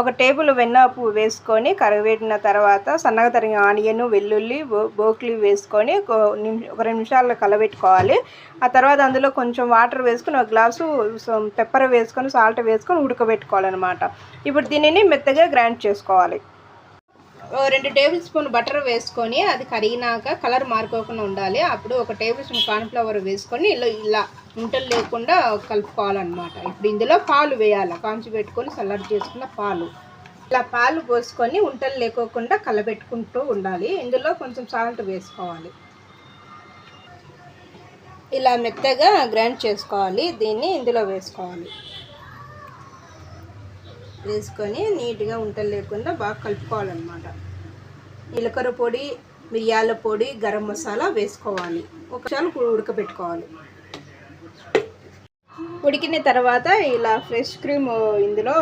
ఒక టేబుల్ వెన్నపు వేసుకొని కరగబెట్టిన తర్వాత సన్నగా తరిగిన ఆనియన్, వెల్లుల్లి, బ్రోకలీ వేసుకొని ఒక 2 నిమిషాలు కలబెట్టుకోవాలి. ఆ తర్వాత అందులో కొంచెం వాటర్ వేసుకొని ఒక గ్లాసు పెప్పర్ వేసుకొని సాల్ట్ వేసుకొని ఉడకబెట్టుకోవాలన్నమాట. ఇప్పుడు దీనిని మెత్తగా గ్రైండ్ చేసుకోవాలి. 2 టేబుల్ స్పూన్ బటర్ వేసుకొని అది కరిగినాక కలర్ మారిపోకుండా ఉండాలి. అప్పుడు 1 టేబుల్ స్పూన్ కార్న్ఫ్లవర్ వేసుకొని ఇలా ఉంటలు లేకుండా కలుపుకోవాలన్నమాట. ఇప్పుడు ఇందులో పాలు వేయాలి. కాంచి పెట్టుకొని చల్లటి చేసుకున్న పాలు, ఇలా పాలు పోసుకొని ఉంటలు లేకోకుండా కలబెట్టుకుంటూ ఉండాలి. ఇందులో కొంచెం సాల్ట్ వేసుకోవాలి. ఇలా మెత్తగా గ్రైండ్ చేసుకోవాలి. దీన్ని ఇందులో వేసుకోవాలి. వేసుకొని నీట్గా ఉంటలు లేకుండా బాగా కలుపుకోవాలన్నమాట. జీలకర్ర పొడి, మిరియాల పొడి, గరం మసాలా వేసుకోవాలి. 1 నిమిషాలు ఉడకబెట్టుకోవాలి. ఉడికిన తర్వాత ఇలా ఫ్రెష్ క్రీమ్ ఇందులో